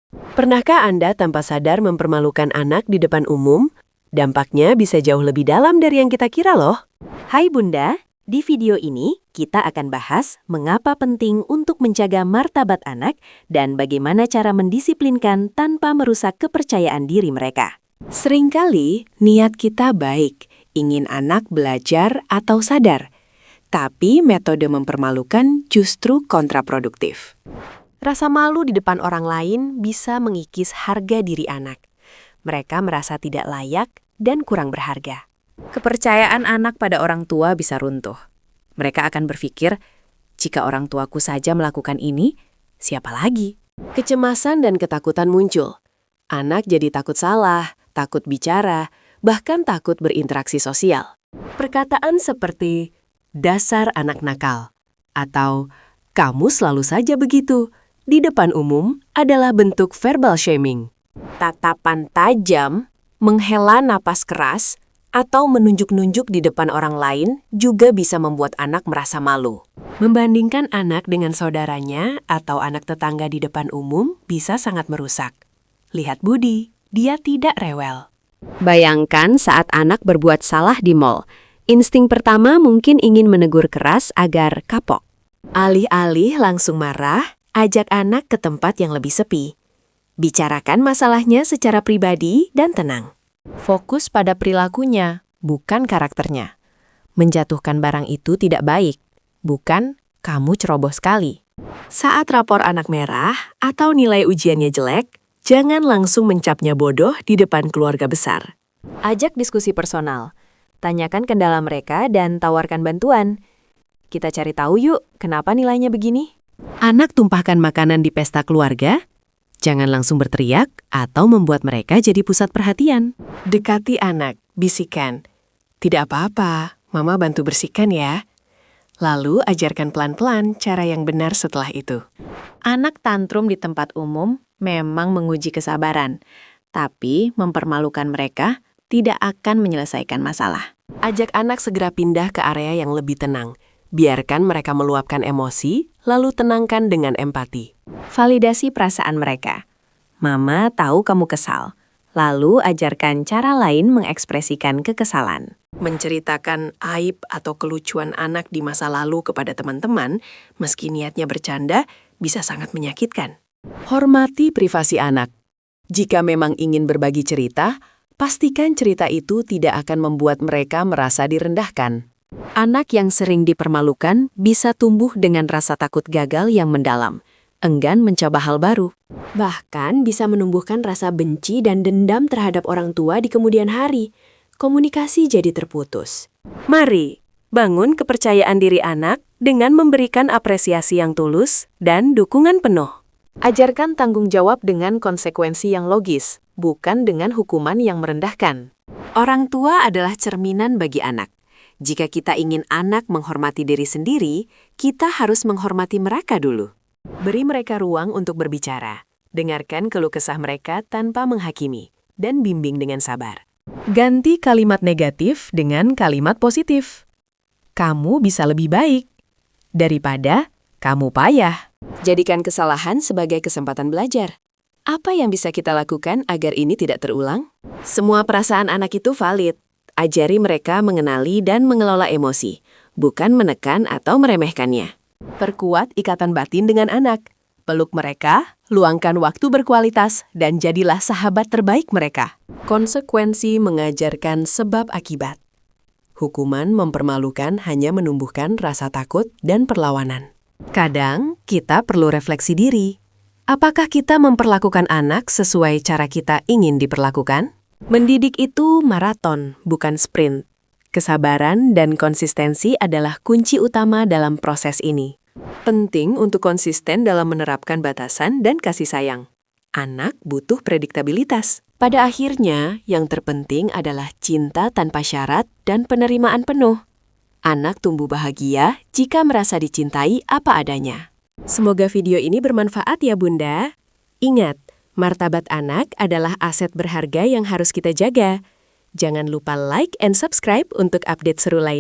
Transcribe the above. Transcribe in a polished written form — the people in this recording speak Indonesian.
Pernahkah Anda tanpa sadar mempermalukan anak di depan umum? Dampaknya bisa jauh lebih dalam dari yang kita kira loh. Hai Bunda, di video ini kita akan bahas mengapa penting untuk menjaga martabat anak dan bagaimana cara mendisiplinkan tanpa merusak kepercayaan diri mereka. Seringkali niat kita baik, ingin anak belajar atau sadar. Tapi metode mempermalukan justru kontraproduktif. Rasa malu di depan orang lain bisa mengikis harga diri anak. Mereka merasa tidak layak dan kurang berharga. Kepercayaan anak pada orang tua bisa runtuh. Mereka akan berpikir, jika orang tuaku saja melakukan ini, siapa lagi? Kecemasan dan ketakutan muncul. Anak jadi takut salah, takut bicara, bahkan takut berinteraksi sosial. Perkataan seperti, dasar anak nakal, atau kamu selalu saja begitu, di depan umum adalah bentuk verbal shaming. Tatapan tajam, menghela napas keras, atau menunjuk-nunjuk di depan orang lain juga bisa membuat anak merasa malu. Membandingkan anak dengan saudaranya atau anak tetangga di depan umum bisa sangat merusak. Lihat Budi, dia tidak rewel. Bayangkan saat anak berbuat salah di mall. Insting pertama mungkin ingin menegur keras agar kapok. Alih-alih langsung marah, ajak anak ke tempat yang lebih sepi. Bicarakan masalahnya secara pribadi dan tenang. Fokus pada perilakunya, bukan karakternya. Menjatuhkan barang itu tidak baik, bukan kamu ceroboh sekali. Saat rapor anak merah atau nilai ujiannya jelek, jangan langsung mencapnya bodoh di depan keluarga besar. Ajak diskusi personal. Tanyakan kendala mereka dan tawarkan bantuan. Kita cari tahu yuk, kenapa nilainya begini? Anak tumpahkan makanan di pesta keluarga? Jangan langsung berteriak atau membuat mereka jadi pusat perhatian. Dekati anak, bisikan. Tidak apa-apa, Mama bantu bersihkan ya. Lalu ajarkan pelan-pelan cara yang benar setelah itu. Anak tantrum di tempat umum memang menguji kesabaran, tapi mempermalukan mereka tidak akan menyelesaikan masalah. Ajak anak segera pindah ke area yang lebih tenang. Biarkan mereka meluapkan emosi, lalu tenangkan dengan empati. Validasi perasaan mereka. Mama tahu kamu kesal. Lalu ajarkan cara lain mengekspresikan kekesalan. Menceritakan aib atau kelucuan anak di masa lalu kepada teman-teman, meski niatnya bercanda, bisa sangat menyakitkan. Hormati privasi anak. Jika memang ingin berbagi cerita, pastikan cerita itu tidak akan membuat mereka merasa direndahkan. Anak yang sering dipermalukan bisa tumbuh dengan rasa takut gagal yang mendalam, enggan mencoba hal baru. Bahkan bisa menumbuhkan rasa benci dan dendam terhadap orang tua di kemudian hari. Komunikasi jadi terputus. Mari, bangun kepercayaan diri anak dengan memberikan apresiasi yang tulus dan dukungan penuh. Ajarkan tanggung jawab dengan konsekuensi yang logis, bukan dengan hukuman yang merendahkan. Orang tua adalah cerminan bagi anak. Jika kita ingin anak menghormati diri sendiri, kita harus menghormati mereka dulu. Beri mereka ruang untuk berbicara. Dengarkan keluh kesah mereka tanpa menghakimi, dan bimbing dengan sabar. Ganti kalimat negatif dengan kalimat positif. Kamu bisa lebih baik daripada kamu payah. Jadikan kesalahan sebagai kesempatan belajar. Apa yang bisa kita lakukan agar ini tidak terulang? Semua perasaan anak itu valid. Ajari mereka mengenali dan mengelola emosi, bukan menekan atau meremehkannya. Perkuat ikatan batin dengan anak. Peluk mereka, luangkan waktu berkualitas, dan jadilah sahabat terbaik mereka. Konsekuensi mengajarkan sebab akibat. Hukuman mempermalukan hanya menumbuhkan rasa takut dan perlawanan. Kadang kita perlu refleksi diri. Apakah kita memperlakukan anak sesuai cara kita ingin diperlakukan? Mendidik itu maraton, bukan sprint. Kesabaran dan konsistensi adalah kunci utama dalam proses ini. Penting untuk konsisten dalam menerapkan batasan dan kasih sayang. Anak butuh prediktabilitas. Pada akhirnya, yang terpenting adalah cinta tanpa syarat dan penerimaan penuh. Anak tumbuh bahagia jika merasa dicintai apa adanya. Semoga video ini bermanfaat ya Bunda. Ingat, martabat anak adalah aset berharga yang harus kita jaga. Jangan lupa like and subscribe untuk update seru lainnya.